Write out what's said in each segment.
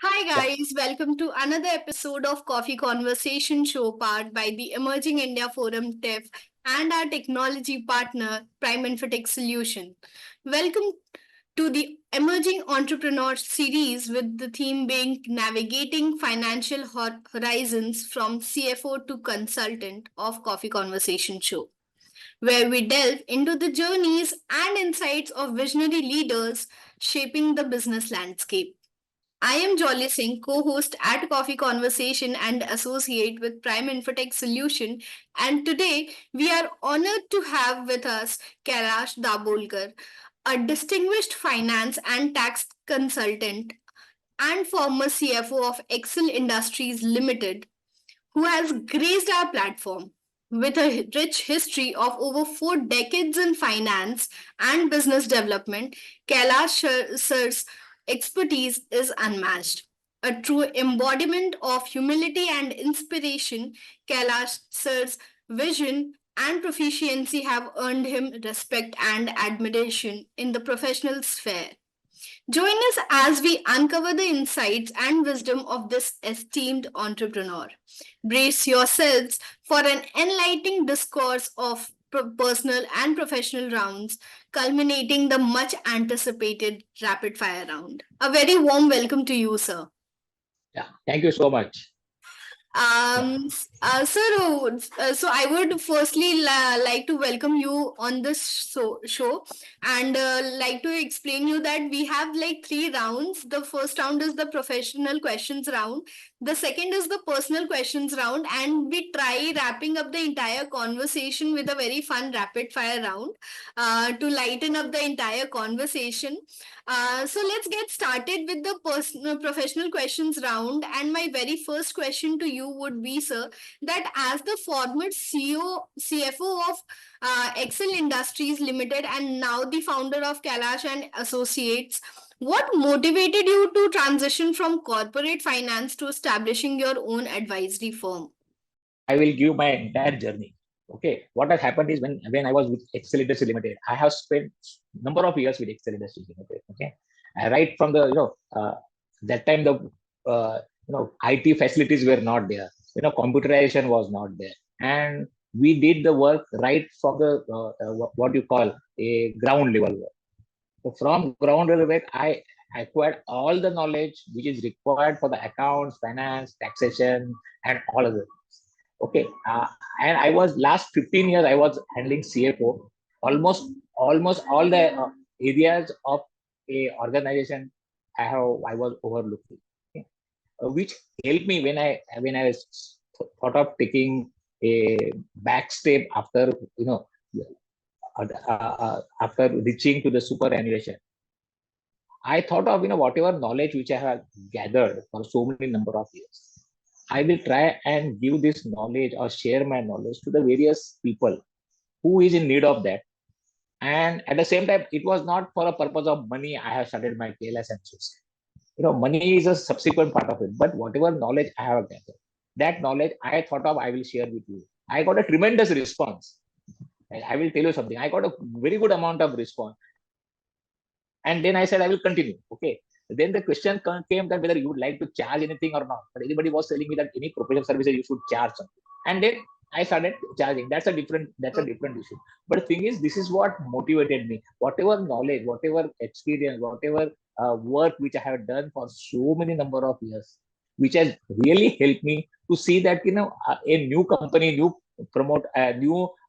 Hi Yeah, guys, welcome to another episode of Coffee Conversation show powered by the Emerging India Forum TIF and our technology partner Prime Infotech Solution. Welcome to the Emerging Entrepreneur series with the theme being Navigating Financial Horizons from CFO to Consultant of Coffee Conversation show, where we delve into the journeys and insights of visionary leaders shaping the business landscape. I am Jolly Singh, co-host at Coffee Conversation and associate with Prime Infotech Solution. And today we are honored to have with us Kailas Dabholkar, a distinguished finance and tax consultant and former CFO of Excel Industries Limited, who has graced our platform. With a rich history of over 4 decades in finance and business development, Kailash Sir's expertise is unmatched. A true embodiment of humility and inspiration, Kailash Sir's vision and proficiency have earned him respect and admiration in the professional sphere. Join us as we uncover the insights and wisdom of this esteemed entrepreneur. Brace yourselves for an enlightening discourse of personal and professional rounds, culminating the much anticipated rapid fire round. A very warm welcome to you, sir. yeah. Thank you so much. Yeah, So I would firstly like to welcome you on this show and like to explain you that we have like 3 rounds. The first round is the professional questions round. The second is the personal questions round, and we try wrapping up the entire conversation with a very fun rapid fire round to lighten up the entire conversation. So let's get started with the personal professional questions round. And my very first question to you would be, sir, that as the former CFO of Excel Industries Limited and now the founder of Kailash and Associates, what motivated you to transition from corporate finance to establishing your own advisory firm? I will give my entire journey. Okay, what has happened is when I was with Excel Industries Limited, I have spent number of years with Excel Industries Limited. Okay, right from the that time the IT facilities were not there. Computerization was not there, and we did the work right from the what you call a ground level work. So from ground level work, I acquired all the knowledge which is required for the accounts, finance, taxation, and all of it. Okay, and I was last 15 years I was handling CFO, almost all the areas of a organization I was overlooking, okay, which helped me when I was thought of taking a back step after after reaching to the superannuation. I thought of whatever knowledge which I have gathered for so many number of years, I will try and give this knowledge or share my knowledge to the various people who is in need of that. And at the same time, it was not for a purpose of money. I have started my KLS and Susan. Money is a subsequent part of it. But whatever knowledge I have gathered, that knowledge I thought of, I will share with you. I got a tremendous response. I will tell you something. I got a very good amount of response. And then I said, I will continue. Okay. Then the question came that whether you would like to charge anything or not. But anybody was telling me that any professional services you should charge something. And then I started charging. That's a different issue. But the thing is, this is what motivated me. Whatever knowledge, whatever experience, whatever work which I have done for so many number of years, which has really helped me to see that a new company, new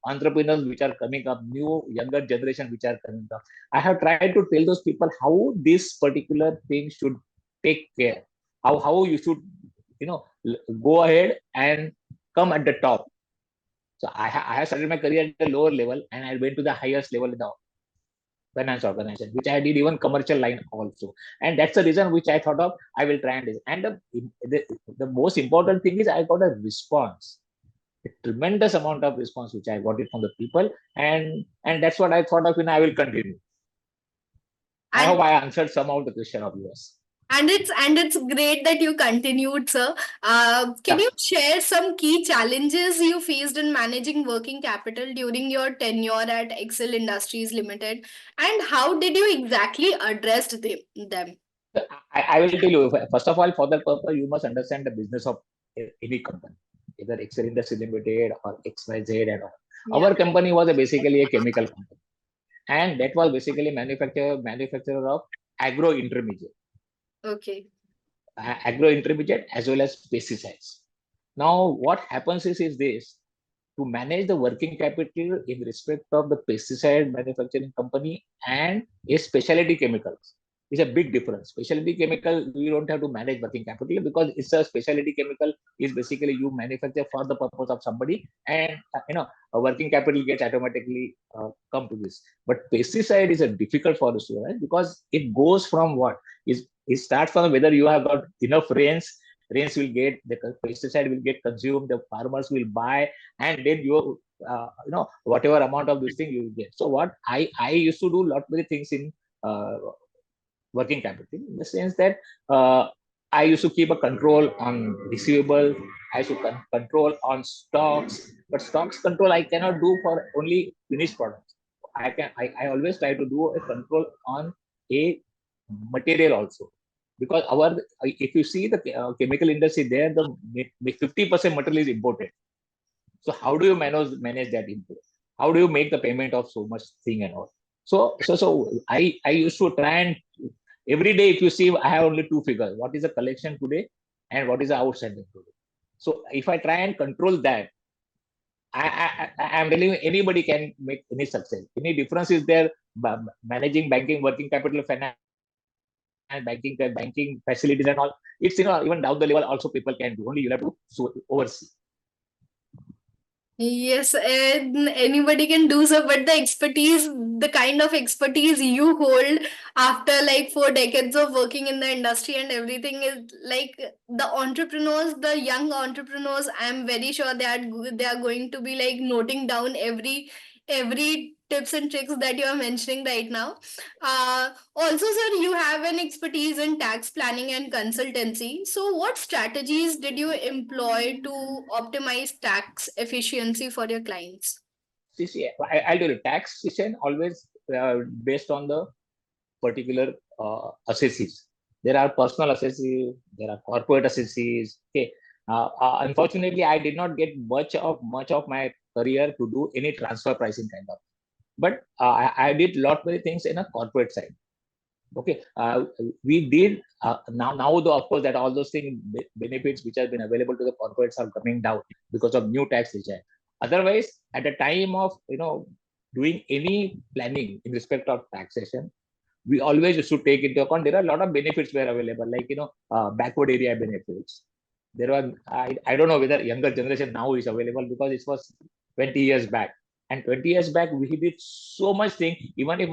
entrepreneurs which are coming up, new younger generation which are coming up. I have tried to tell those people how this particular thing should take care, how you should, go ahead and come at the top. So I have started my career at the lower level and I went to the highest level in the finance organization, which I did even commercial line also. And that's the reason which I thought of I will try and do. And the most important thing is I got a response, a tremendous amount of response which I got it from the people, and that's what I thought of. I will continue. I And hope I answered some of the question of yours. and it's great that you continued, sir. Can Yeah. you share some key challenges you faced in managing working capital during your tenure at Excel Industries Limited, and how did you exactly address them? I will tell you, first of all, for that purpose, you must understand the business of any company, either Excel Industries Limited or XYZ and all. Yeah. Our company was basically a chemical company, and that was basically manufacturer of agro intermediate, Okay. agro intermediate as well as pesticides. Now, what happens is this: to manage the working capital in respect of the pesticide manufacturing company and a specialty chemicals is a big difference. Specialty chemical, we don't have to manage working capital because it's a specialty chemical is basically you manufacture for the purpose of somebody, and a working capital gets automatically come to this. But pesticide is a difficult for us, right? Because it goes from what is it starts from whether you have got enough rains will get the pesticide will get consumed, the farmers will buy, and then whatever amount of this thing you will get. So what I used to do a lot many things in uh, working capital in the sense that I used to keep a control on receivable. I used to control on stocks, but stocks control I cannot do for only finished products. I always try to do a control on a material also, because our if you see the chemical industry there, the 50% material is imported. So how do you manage that input? How do you make the payment of so much thing and all? So I used to try, and every day if you see I have only two figures: what is the collection today and what is the outstanding today. So if I try and control that, I'm telling you, anybody can make any success. Any difference is there managing banking, working capital, finance, banking facilities and all. It's even down the level also people can do. Only you have to oversee. Yes, and anybody can do so, but the expertise, the kind of expertise you hold after like 4 decades of working in the industry and everything is like the entrepreneurs, the young entrepreneurs. I'm very sure they are going to be like noting down every tips and tricks that you are mentioning right now. Also, sir, you have an expertise in tax planning and consultancy. So, what strategies did you employ to optimize tax efficiency for your clients? See, I'll tell you, taxation always based on the particular assessees. There are personal assessees, there are corporate assessees. Okay, unfortunately, I did not get much of my career to do any transfer pricing kind of. But I did lot many things in a corporate side. Okay, we did now though of course that all those things benefits which have been available to the corporates are coming down because of new tax regime. Otherwise, at the time of doing any planning in respect of taxation, we always used to take into account there are a lot of benefits were available, like backward area benefits. There were I don't know whether younger generation now is available, because it was 20 years back. And 20 years back we did so much thing. Even if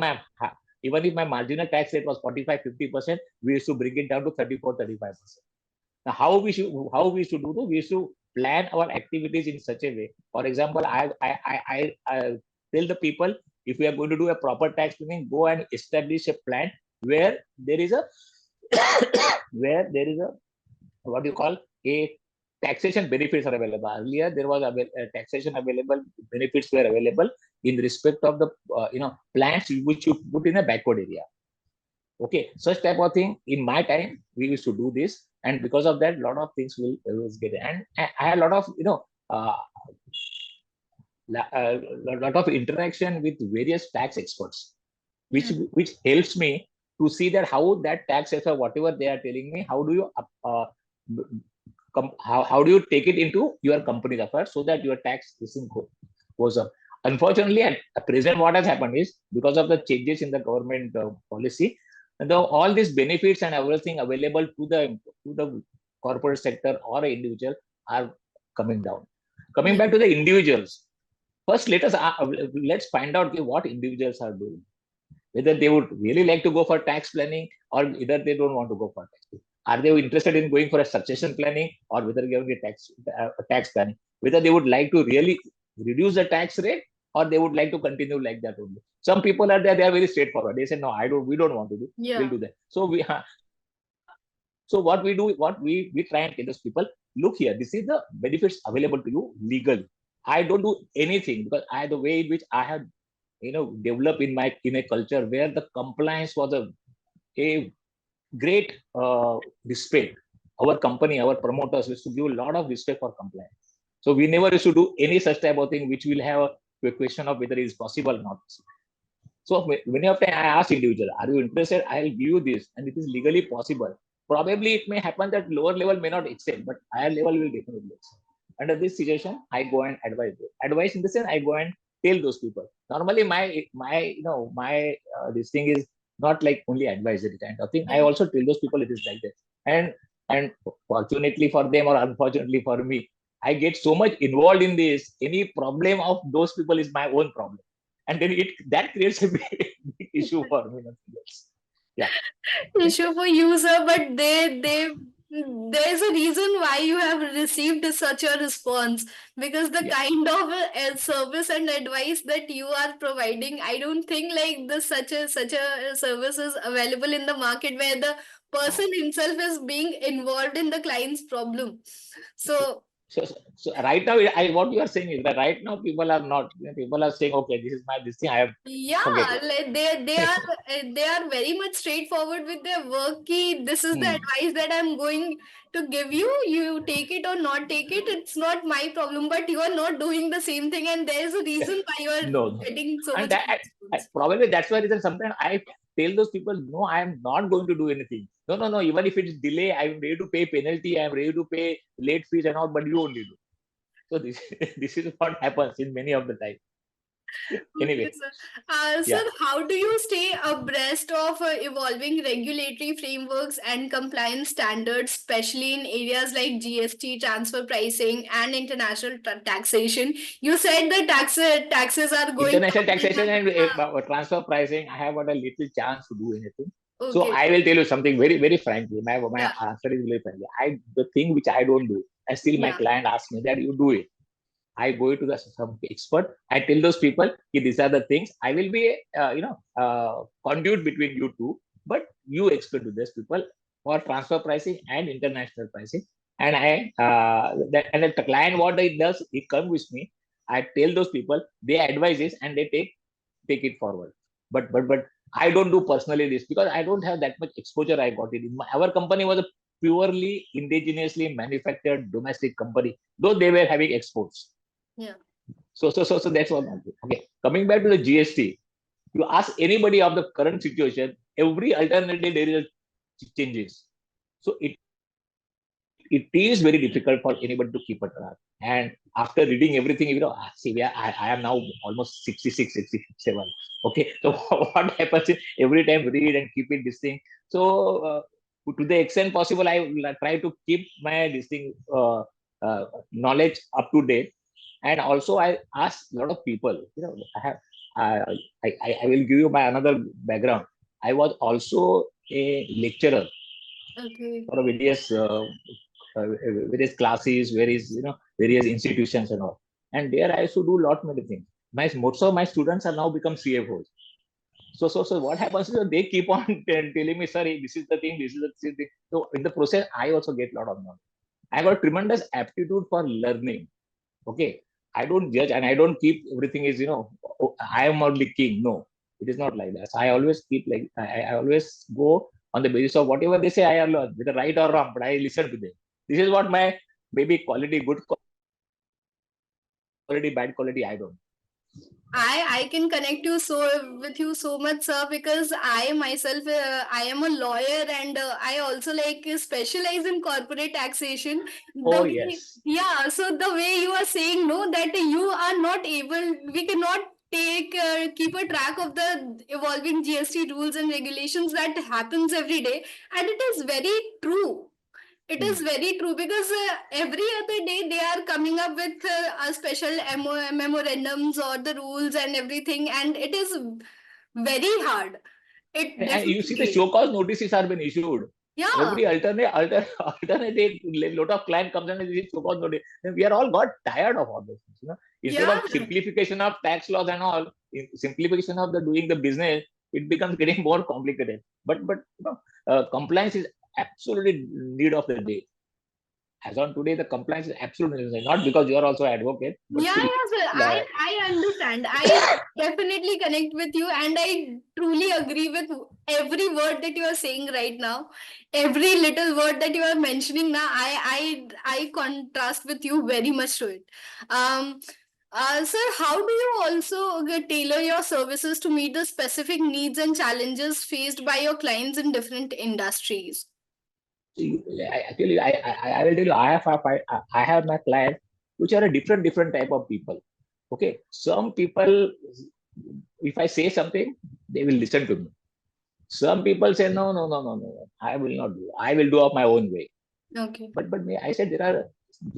my marginal tax rate was 45-50%, we used to bring it down to 34-35%. Now, how we should do this? We used to plan our activities in such a way. For example, I tell the people, if we are going to do a proper tax planning, go and establish a plan where there is a where there is a what you call a taxation benefits are available. Earlier, there was taxation available, benefits were available in respect of the plants which you put in a backward area. Okay, such type of thing. In my time, we used to do this, and because of that, a lot of things will always get. And I had a lot of a lot of interaction with various tax experts, which Yeah. which helps me to see that how that tax or whatever they are telling me, how do you how do you take it into your company's affairs so that your tax goes up. Unfortunately, at present, what has happened is because of the changes in the government policy, all these benefits and everything available to the corporate sector or an individual are coming down. Coming Yeah. back to the individuals, first let's find out what individuals are doing, whether they would really like to go for tax planning or either they don't want to go for tax planning. Are they interested in going for a succession planning or whether giving a tax planning? Whether they would like to really reduce the tax rate or they would like to continue like that only. Some people are there; they are very straightforward. They say, "No, I don't. We don't want to do. We'll Yeah. do that." So what we do, what we try and tell those people, look here. This is the benefits available to you legally. I don't do anything because the way in which I have developed in a culture where the compliance was a great respect. Our company, our promoters used to give a lot of respect for compliance. So we never used to do any such type of thing which will have a question of whether it is possible or not. So many of time I ask individual, are you interested? I'll give you this, and it is legally possible. Probably it may happen that lower level may not excel, but higher level will definitely excel. Under this situation, I go and advise them. Advice in the sense I go and tell those people. Normally, my this thing is not like only advisory kind of thing. I Yeah. also tell those people it is like that. And fortunately for them or unfortunately for me, I get so much involved in this. Any problem of those people is my own problem, and then it that creates a big issue for me. Nothing else. Yeah. Okay. Issue for you, sir, but there's a reason why you have received such a response, because the Yeah. kind of service and advice that you are providing, I don't think like this such a service is available in the market where the Ah. person himself is being involved in the client's problem. Okay. So So right now, what you are saying is that right now people are not. People are saying, okay, this is my this thing. I have forget yeah, like they are very much straightforward with their work. Ki, this is the it. advice that I'm going to give you. You take it or not take it. It's not my problem. But you are not doing the same thing, and there is a reason why you are No. getting so And much of that response. probably that's why reason sometimes I tell those people, no, I am not going to do anything. No, no, no. Even if it's delay, I am ready to pay penalty. I am ready to pay late fees and all, but you only do. So this this is what happens in many of the time. Okay, Anyway, sir. Sir, yeah. how do you stay abreast of evolving regulatory frameworks and compliance standards, especially in areas like GST, transfer pricing, and international taxation? You said the taxes are going International up. taxation and transfer pricing, I have got a little chance to do anything. So Okay. I will tell you something very, very frankly. My Yeah. answer is very frankly. The thing which I don't do, I still my Yeah. client asks me that you do it. I go to some expert. I tell those people, "Okay, these are the things. I will be, conduit between you two, but you explain to these people for transfer pricing and international pricing." And the client what he does, he come with me. I tell those people, they advise this and they take it forward. But I don't do personally this because I don't have that much exposure. I got it. Our company was a purely indigenously manufactured domestic company, though they were having exports. Yeah. So that's what I'm doing. Okay. Coming back to the GST, you ask anybody of the current situation, every alternative there is a changes. So it is very difficult for anybody to keep a track. And after reading everything, see, I am now almost 66, 67. Okay. So what happens is every time read and keep it this thing. So to the extent possible, I will try to keep my this thing knowledge up to date. And also I ask a lot of people, I have I will give you my another background. I was also a lecturer Okay. for uh, various classes, various institutions and all. And there I used to do a lot many things. Most of my students are now become CFOs. So what happens is that they keep on telling me, sorry, this is the thing, this is the thing. So in the process, I also get a lot of knowledge. I got tremendous aptitude for learning. Okay. I don't judge and I don't keep everything is, oh, I am only king. No, it is not like that. So I always keep like, I always go on the basis of whatever they say, I learn, whether right or wrong, but I listen to them. This is what my maybe quality, good quality, bad quality, I don't. I can connect you so with you so much, sir, because I myself I am a lawyer, and I also like specialize in corporate taxation. The Oh, way, yes. yeah, so the way you are saying, no, that you are not able, we cannot keep a track of the evolving GST rules and regulations that happens every day, and it is very true. It is Hmm. very true, because every other day they are coming up with a special memorandums or the rules and everything, and it is very hard. It And you see the definitely is. show cause notices are been issued. Yeah, Every alternate lot of client comes and says show cause notice. Then we are all got tired of all those things. Instead yeah. of simplification of tax laws and all, simplification of the doing the business, it becomes getting more complicated. But compliance is absolutely need of the day. As on today, the compliance is absolutely necessary. Not because you are also an advocate, but Yeah, still, yeah, sir. I understand. I definitely connect with you, and I truly agree with every word that you are saying right now. Every little word that you are mentioning now, I contrast with you very much to it. Um, sir, how do you also tailor your services to meet the specific needs and challenges faced by your clients in different industries? actually, I will tell you, I have my clients which are a different type of people. Okay, some people, if I say something, they will listen to me. Some people say, no, no, no, no, no, I will not do. I will do of my own way. Okay. But I said there are a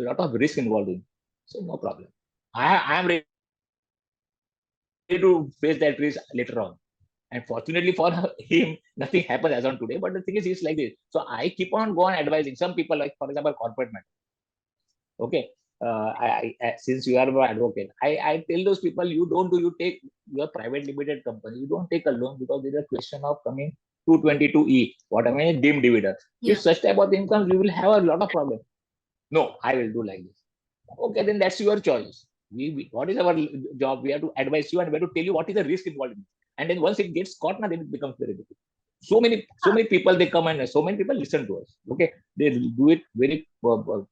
lot of risk involved in. So no problem. I am ready to face that risk later on. And fortunately for him, nothing happened as on today. But the thing is, he's like this. So I keep on going advising some people, like for example, corporate matter. Okay. Since you are an advocate, I tell those people, you take your private limited company, you don't take a loan because there's a question of coming 222E, what I mean, dim dividend. If Yeah. such type of income, you will have a lot of problem. No, I will do like this. Okay, then that's your choice. What is our job? We have to advise you and we have to tell you what is the risk involved in it. And then once it gets caught, now then it becomes very difficult. So many people they come and so many people listen to us. Okay, they do it very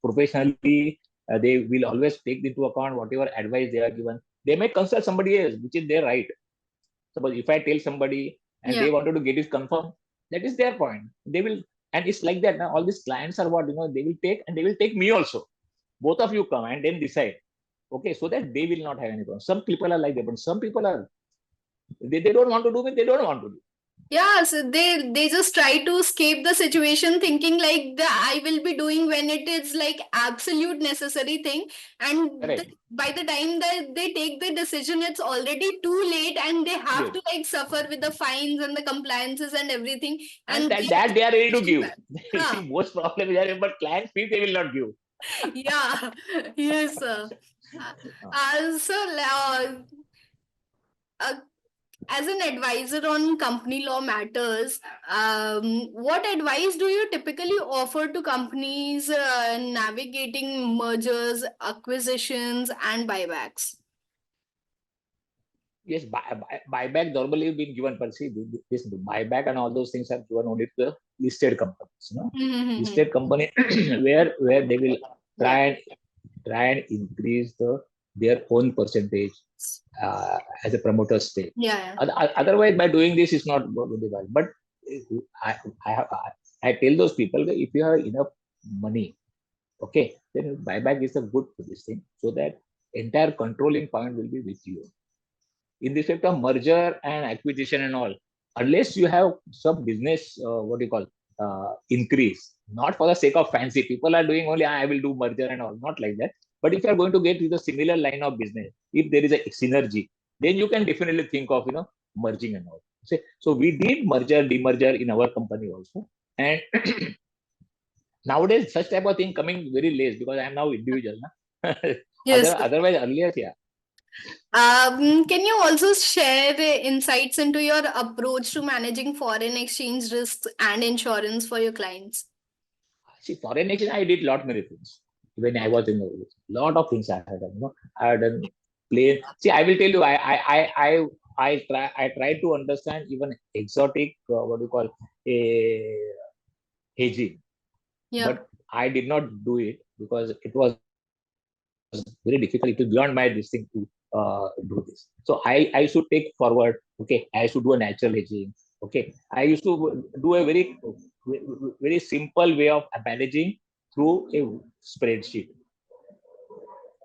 professionally. They will always take into account whatever advice they are given. They may consult somebody else, which is their right. Suppose if I tell somebody and Yeah. they wanted to get it confirmed, that is their point. They will, and it's like that. Now all these clients are what they will take, and they will take me also. Both of you come and then decide. Okay, so that they will not have any problem. Some people are like that, but some people are they don't want to do it. They don't want to do. Yeah, so they just try to escape the situation thinking like the I will be doing when it is like absolute necessary thing, and Correct. by the time that they take the decision it's already too late and they have Yes. to like suffer with the fines and the compliances and everything, And and that they are ready to give. You huh. see, most problem is that, but client fees they will not give. Yeah, yes, sir. So uh, as an advisor on company law matters, what advice do you typically offer to companies navigating mergers, acquisitions, and buybacks? Yes, buyback normally been given, but see, this buyback and all those things are given only to the listed companies. Mm-hmm. Listed company where they will Yeah. try and increase their own percentage as a promoter stake. Yeah. Otherwise, by doing this, is not going to be well. But I, I, have, I tell those people that if you have enough money, okay, then buyback is a good for this thing, so that entire controlling point will be with you. In respect of merger and acquisition and all, unless you have some business, what do you call, increase, not for the sake of fancy. People are doing only, I will do merger and all, not like that. But if you are going to get to the similar line of business, if there is a synergy, then you can definitely think of, merging and all. So we did merger, demerger in our company also. And nowadays, such type of thing coming very less because I am now individual. Na? Yes. Otherwise, earlier, yeah. Can you also share insights into your approach to managing foreign exchange risks and insurance for your clients? See, foreign exchange, I did lot many things. When I was in the lot of things I had done. I had done plain. See, I will tell you, I try to understand even exotic, what do you call, a hedging, Yeah. but I did not do it because it was very difficult. It was beyond my this thing to do this. So I used to take forward. Okay, I used to do a natural hedging. Okay, I used to do a very simple way of managing through a spreadsheet,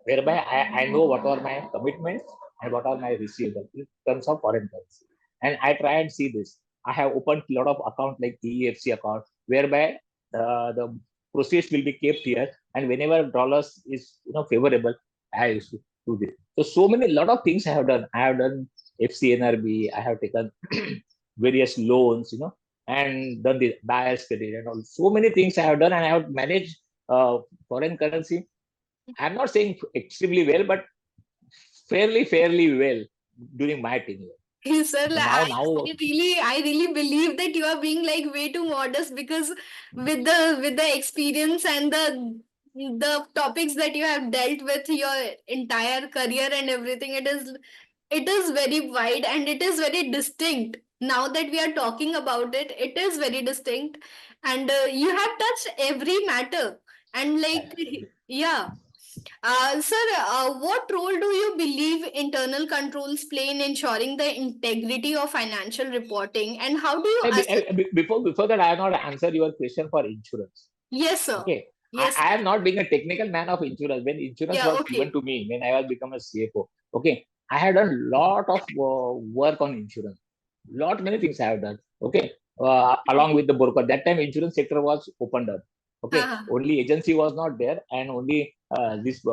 whereby I know what are my commitments and what are my receivables in terms of foreign currency. And I try and see this. I have opened a lot of accounts like EFC account, whereby the proceeds will be kept here, and whenever dollars is favorable, I used to do this. So many lot of things I have done. I have done FCNRB. I have taken various loans, and done the buyer's credit and all. So many things I have done, and I have managed foreign currency. I'm not saying extremely well, but fairly well during my tenure. Sir, So like, now, I really believe that you are being like way too modest because with the experience and the the topics that you have dealt with your entire career and everything, it is very wide and it is very distinct. Now that we are talking about it, it is very distinct, and you have touched every matter. And like, yeah, sir, what role do you believe internal controls play in ensuring the integrity of financial reporting, and how do you assess? Before that, I have not answered your question for insurance. Yes, sir. Okay. Yes, I sir. am not being a technical man of insurance. When insurance Yeah. was given Okay. to me, when I was become a CFO, okay, I had done a lot of work on insurance. Lot many things I have done. Okay, along with the broker. That time, insurance sector was opened up. Okay, Uh-huh. only agency was not there, and only this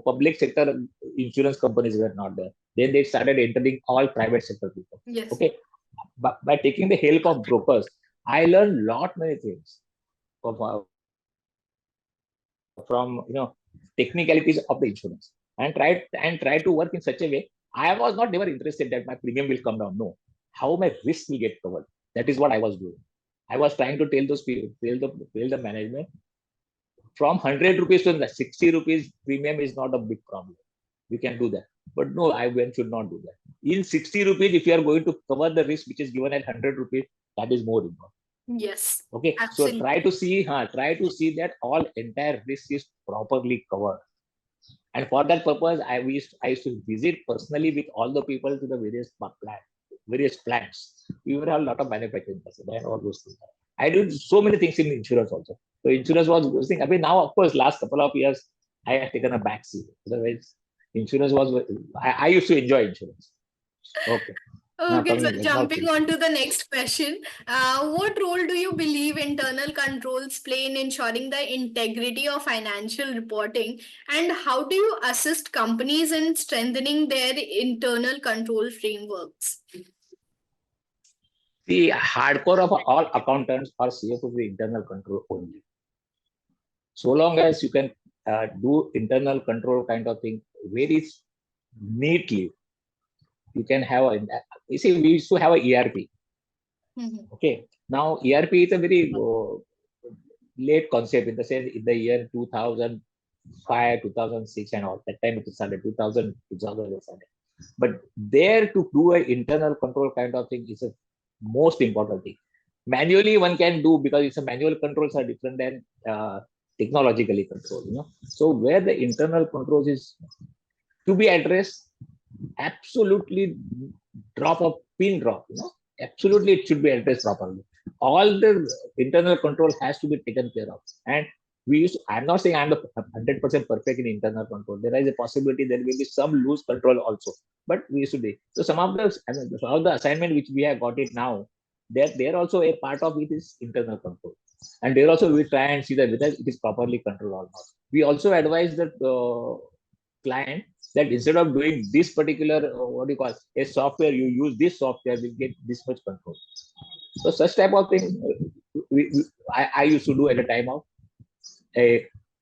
public sector insurance companies were not there. Then they started entering all private sector people. Yes. Okay, but by taking the help of brokers, I learned lot many things from technicalities of the insurance, and try to work in such a way. I was not never interested that my premium will come down. No, how my risk will get covered. That is what I was doing. I was trying to tell those people, tell the management, from 100 rupees to 60 rupees premium is not a big problem. We can do that. But no, I should not do that. In 60 rupees, if you are going to cover the risk which is given at 100 rupees, that is more important. Yes. Okay, so Absolutely. try to see that all entire risk is properly covered. And for that purpose, I used to visit personally with all the people to the various plants. We would have a lot of manufacturing facilities and all those things. I did so many things in insurance also. So insurance was good thing. I mean, now of course, last couple of years, I have taken a back seat. Otherwise, insurance was. I used to enjoy insurance. Okay. Now Okay, so coming back. Now, jumping on to the next question. What role do you believe internal controls play in ensuring the integrity of financial reporting, and how do you assist companies in strengthening their internal control frameworks? the hardcore of all accountants or CFO is the internal control only. So long as you can do internal control kind of thing very neatly, you can have a. You see, we used to have a ERP. Mhm. Okay, now ERP is a very late concept in the sense in the year 2005, 2006, and all that time it started 2000, 2000 started. But there to do an internal control kind of thing is a most important thing. Manually one can do because it's a manual controls are different than technologically controlled. So where the internal controls is to be addressed, absolutely drop a pin drop. Absolutely it should be addressed properly. All the internal control has to be taken care of. And I'm not saying I'm the 100% perfect in internal control. There is a possibility there will be some loose control also, but we used to do. So some of the assignment which we have got it now, there also a part of it is internal control, and there also we try and see that whether it is properly controlled or not. We also advise that client that instead of doing this particular what do you call a software, you use this software, will get this much control. So such type of thing I used to do at the time of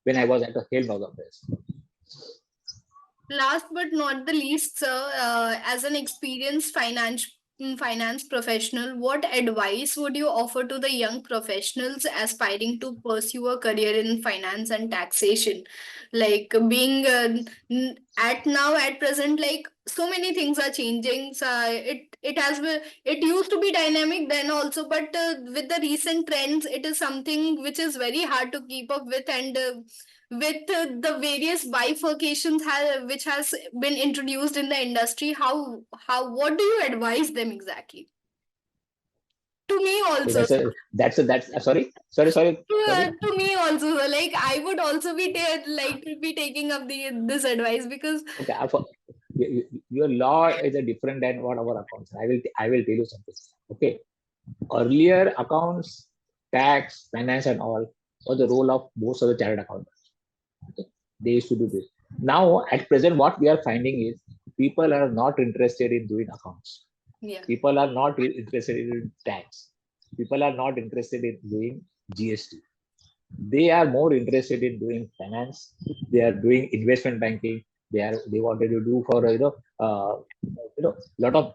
when I was at the helm of the affairs. Last but not the least, sir, as an experienced finance professional, what advice would you offer to the young professionals aspiring to pursue a career in finance and taxation? Like being at present, like so many things are changing. So it used to be dynamic then also, but with the recent trends, it is something which is very hard to keep up with, and with the various bifurcations which has been introduced in the industry, how what do you advise them exactly? To me Okay, also, sir. that's a sorry. To me also, sir. Like I would also be like to be taking up this advice because Okay, your law is a different than what our accounts. I will tell you something. Okay, earlier accounts, tax, finance, and all was the role of most of the chartered accountants. Okay? They used to do this. Now, at present, what we are finding is people are not interested in doing accounts. yeah. People are not interested in tax. People are not interested in doing GST. They are more interested in doing finance. They are doing investment banking. They wanted to do for lot of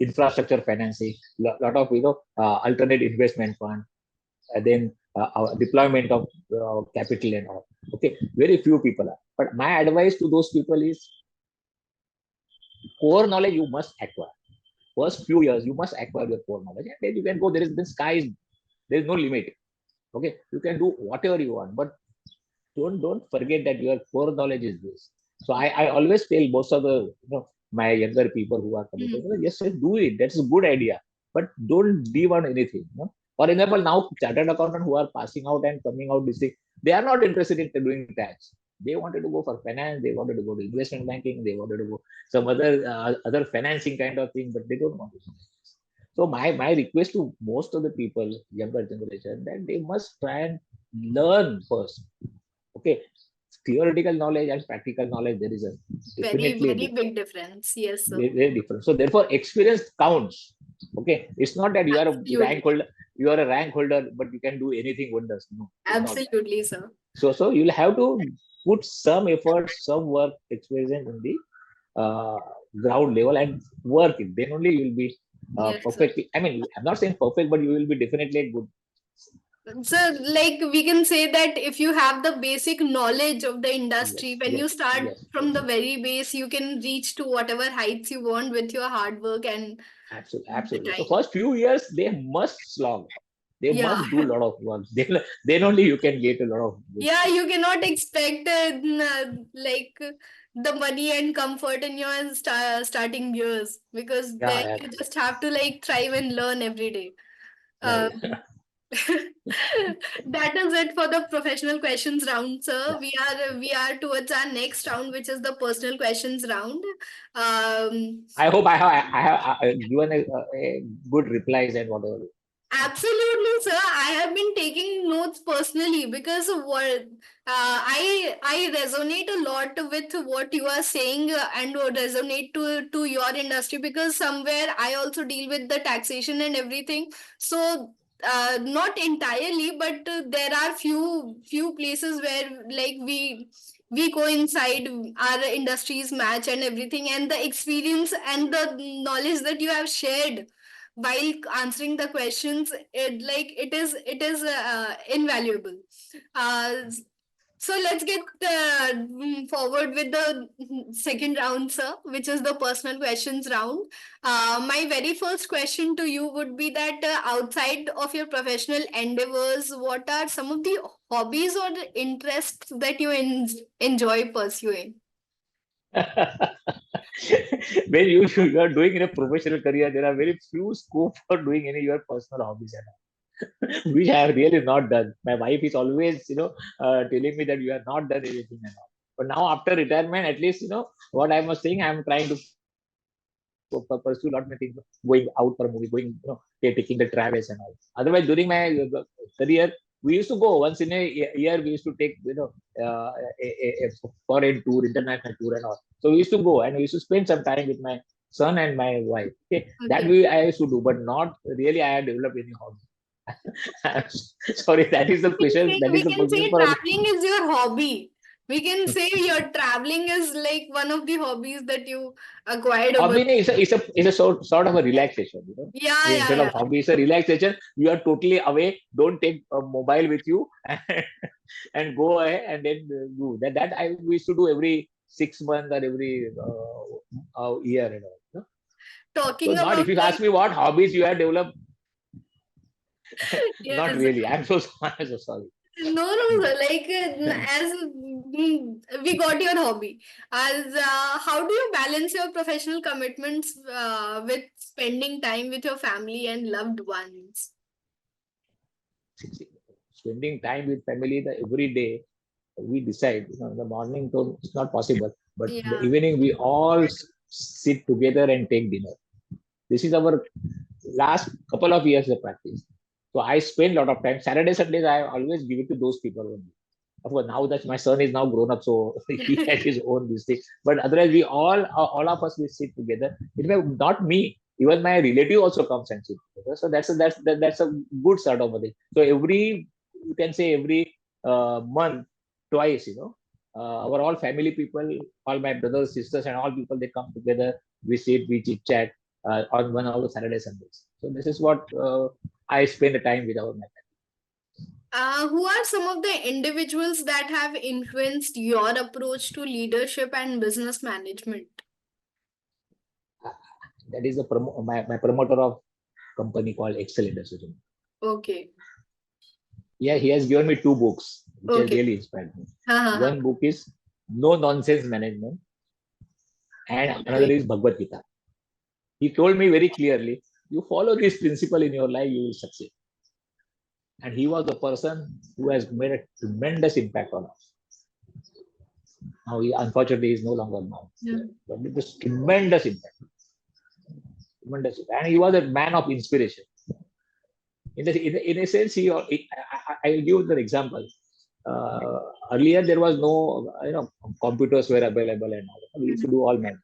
infrastructure financing, lot of alternate investment fund, then deployment of capital and all. Okay, very few people are. But my advice to those people is core knowledge you must acquire. First few years you must acquire your core knowledge, and then you can go. There is the sky is there is no limit. Okay, you can do whatever you want, but don't forget that your core knowledge is this. So I always tell most of the my younger people who are coming, yes, do it. That's a good idea, but don't leave on anything. For example, now chartered accountant who are passing out and coming out this thing, they are not interested in doing tax. They wanted to go for finance. They wanted to go to investment banking. They wanted to go some other financing kind of thing, but they don't want to do this. So my request to most of the people, younger generation, that they must try and learn first. Okay, theoretical knowledge and practical knowledge, there is a Very, definitely a very big difference. Yes, sir. very different. So therefore, experience counts. Okay, it's not that you are a rank Absolutely. holder, you are a rank holder, but you can do anything wonders. No, it's not that. Absolutely, sir. So you'll have to put some effort, some work, experience in the ground level and work it. Then only you will be Yes, sir. perfect. I mean, I'm not saying perfect, but you will be definitely a good. So, like, we can say that if you have the basic knowledge of the industry, Yes, when you yes, start yes, from the very base, you can reach to whatever heights you want with your hard work and absolutely, the absolutely. So time. first few years they must slog. They Yeah. must do a lot of work. Then only you can get a lot of good Yeah, things. you cannot expect like the money and comfort in your starting years, because Yeah, there yeah, you just have to like thrive and learn every day. right. Um, that is it for the professional questions round, sir. Yeah. We are towards our next round, which is the personal questions round. Um, I hope I have given a good replies and whatever. Absolutely, sir. I have been taking notes personally because of what I resonate a lot with what you are saying, and resonate to your industry, because somewhere I also deal with the taxation and everything. So not entirely, but there are few places where like we coincide, our industries match and everything, and the experience and the knowledge that you have shared while answering the questions, it is invaluable. uh, so let's get forward with the second round, sir, which is the personal questions round. My very first question to you would be that, outside of your professional endeavors, what are some of the hobbies or the interests that you enjoy pursuing? When you are doing in a professional career, there are very few scope for doing any your personal hobbies and all, which I have really not done. My wife is always, telling me that you have not done anything and all. But now after retirement, at least what I was saying, I'm trying to pursue a lot many things, going out for a movie, going, taking the travels and all. Otherwise, during my career, we used to go once in a year. We used to take, a foreign tour, international tour, and all. So we used to go and we used to spend some time with my son and my wife. Okay, that Okay. I used to do, but not really. I have developed any hobby. Sorry, that is the question. That We is the can question say for. traveling is your hobby. We can say your traveling is like one of the hobbies that you acquired over. Hobby is a sort of a relaxation. Yeah, yeah, Instead of yeah. hobby, it's a relaxation. You are totally away. Don't take a mobile with you, and go ahead and then do that. That I we used to do every 6 months or every year. So Talking not, about if you ask like, me what hobbies you have developed, not yes. really. I'm so sorry. I'm so sorry. No, no, sir. Like, as we got your hobby. As how do you balance your professional commitments with spending time with your family and loved ones? Spending time with family every day, we decide, in the morning, so it's not possible. But in the Yeah. evening, we all sit together and take dinner. This is our last couple of years of practice. So I spend a lot of time. Saturday, Sundays, I always give it to those people only. Of course, now that my son is now grown up, so he has his own mistake. But otherwise, we all of us, we sit together. It may not me, even my relative also comes and sit together. So that's a good sort of a thing. So you can say every month, twice, our all family people, all my brothers, sisters, and all people, they come together. We sit, we chit chat on one of the Saturday Sundays. So this is what I spend the time with our family. Who are some of the individuals that have influenced your approach to leadership and business management? That is my promoter of company called Excel Industries. Okay. Yeah, he has given me two books which has Okay. really inspired me. Uh-huh. One book is No Nonsense Management, and another Great. is Bhagavad Gita. He told me very clearly, you follow this principle in your life, you will succeed. And he was the person who has made a tremendous impact on us. Now, he unfortunately is no longer now, Yeah. but it was tremendous impact, tremendous. And he was a man of inspiration. In a sense, I will give an example. Earlier, there was no, computers were available and all. We used to do all manual,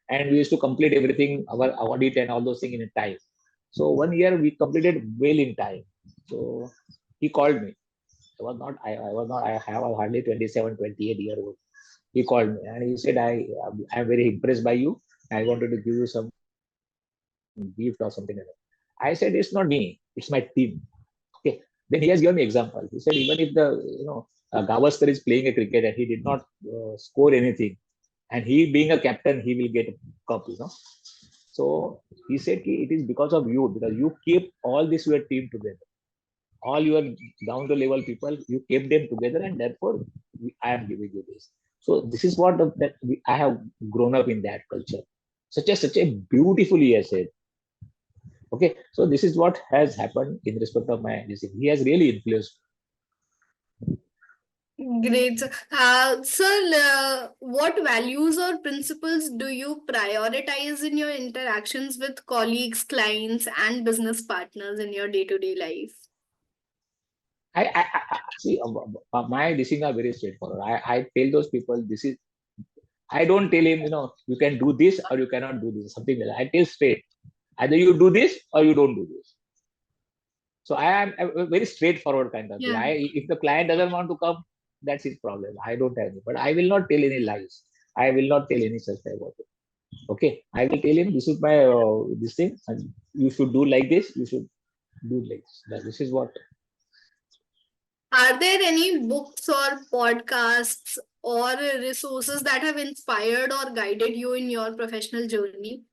and we used to complete everything, our audit and all those things in a time. So 1 year we completed well in time. So he called me. I was not, I have hardly 27, 28 year old. He called me and he said, I'm very impressed by you. I wanted to give you some gift or something like that. I said, it's not me, it's my team. Okay. Then he has given me example. He said, even if Gavaskar is playing a cricket and he did not score anything, and he being a captain, he will get a cup. So he said, it is because of you, because you keep all this your team together. All your down the level people, you kept them together, and therefore I am giving you this. So this is what I have grown up in that culture. Such a beautiful essay. Okay, so this is what has happened in respect of my this. He has really influenced. Great. Sir, what values or principles do you prioritize in your interactions with colleagues, clients, and business partners in your day-to-day life? I see. My decisions are very straightforward. I tell those people this is. I don't tell him, you can do this or you cannot do this. Something like that. I tell straight. Either you do this or you don't do this. So I am a very straightforward kind of guy. Yeah. If the client doesn't want to come, that's his problem. I don't have any. But I will not tell any lies. I will not tell any such thing about it. Okay, I will tell him this is my this thing, and you should do like this. You should do like this. This is what Are there any books or podcasts or resources that have inspired or guided you in your professional journey?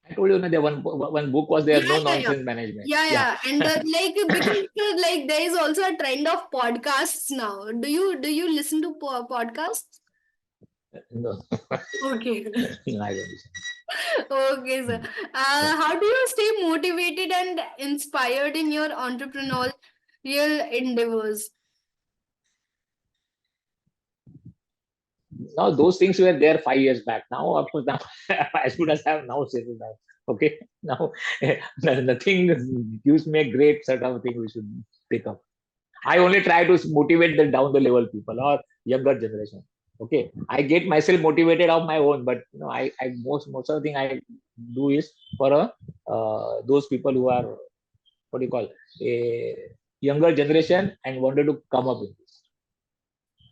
I told you. There one book was there. Yeah, No yeah, yeah. nonsense management. Yeah, Yeah. yeah. And like because like there is also a trend of podcasts now. Do you listen to podcasts? No, Okay. I don't listen. Okay, sir. Yeah. How do you stay motivated and inspired in your entrepreneurial endeavors? Now those things were there 5 years back. Now, of course, now as good as I have now said that. Okay, now nothing gives me a great sort of thing we should pick up. I only try to motivate the down the level people or younger generation. Okay, I get myself motivated of my own, but I most of the thing I do is for those people who are what do you call a younger generation and wanted to come up with this.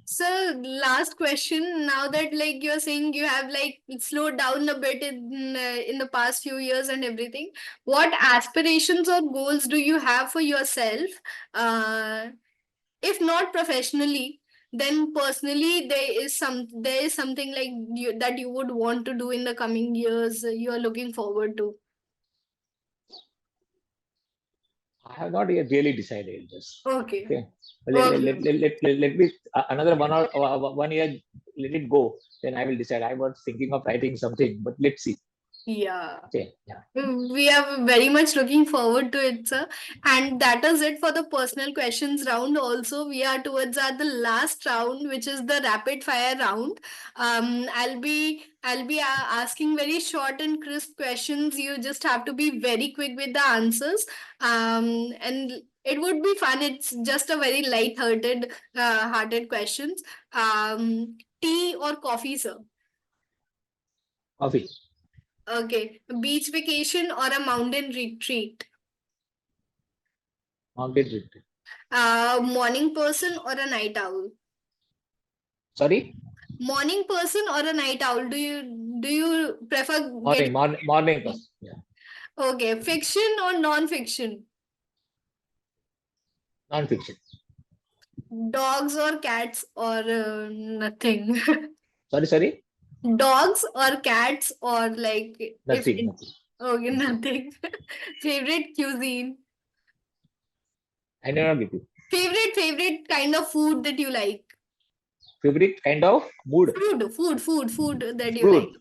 So last question. Now that like you're saying you have like slowed down a bit in the past few years and everything, what aspirations or goals do you have for yourself? Uh, if not professionally, then personally there is something like that you would want to do in the coming years. You are looking forward to. I have not yet really decided this. Okay. Okay, Okay. let me another 1 year, let it go. Then I will decide. I was thinking of writing something, but let's see. Yeah. Okay, yeah. We are very much looking forward to it, sir. And that is it for the personal questions round. Also, we are towards the last round, which is the rapid fire round. I'll be asking very short and crisp questions. You just have to be very quick with the answers. And it would be fun. It's just a very hearted questions. Tea or coffee, sir? Coffee, Okay. Beach vacation or a mountain retreat? mountain retreat. Morning person or a night owl? Sorry, Morning person or a night owl? Do you prefer getting morning person. Yeah, okay? Fiction or non-fiction? Non-fiction. Dogs or cats or nothing? Sorry. Dogs or cats or like if Nothing. it, Nothing. okay, nothing. Favorite cuisine? I never get you. Favorite kind of food that you like? Favorite kind of mood. Food that you like. Fruit.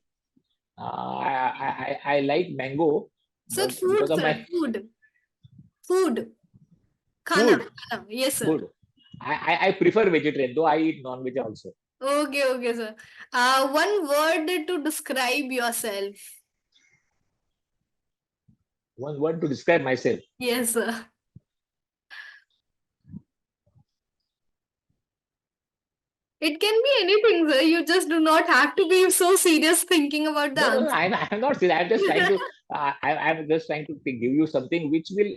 I like mango, Sir, but food, because of sir, my food. Khana, food, khana. Yes, sir. good. I prefer vegetarian, though I eat non-veg also. Okay, sir. One word to describe yourself. One word to describe myself. Yes, sir. It can be anything, sir. You just do not have to be so serious thinking about the No. answer. I'm not saying. I'm just trying to. I'm just trying to give you something which will,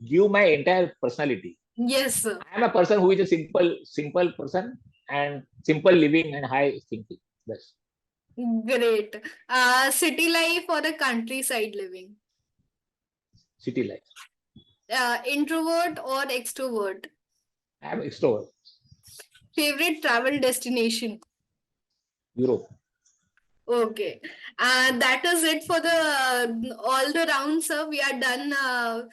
give my entire personality. Yes, sir. I'm a person who is a simple person and simple living and high thinking. That's Great. City life or a countryside living? city life. Introvert or extrovert? I'm extrovert. Favorite travel destination? Europe. Okay. That is it for the all the rounds, sir. We are done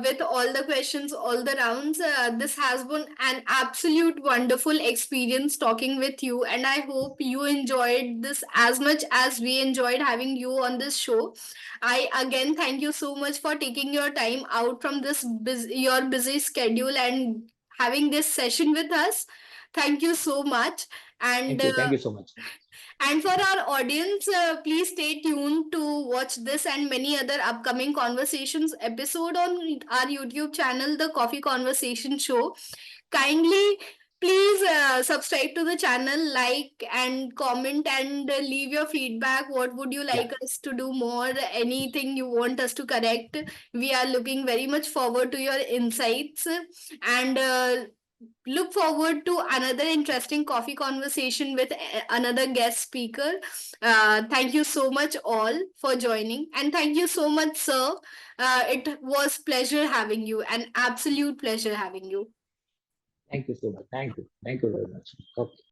with all the questions, all the rounds. This has been an absolute wonderful experience talking with you, and I hope you enjoyed this as much as we enjoyed having you on this show. I again thank you so much for taking your time out from this your busy schedule and having this session with us. Thank you so much. And Thank you. Thank you so much. and for our audience, please stay tuned to watch this and many other upcoming conversations episode on our YouTube channel, The Coffee Conversation Show. Kindly please subscribe to the channel, like and comment and leave your feedback. What would you Yeah. like us to do more? Anything you want us to correct? We are looking very much forward to your insights and look forward to another interesting coffee conversation with another guest speaker. Thank you so much all for joining, and thank you so much, sir. It was pleasure having you, an absolute pleasure having you. Thank you so much. Thank you. Thank you very much. Okay.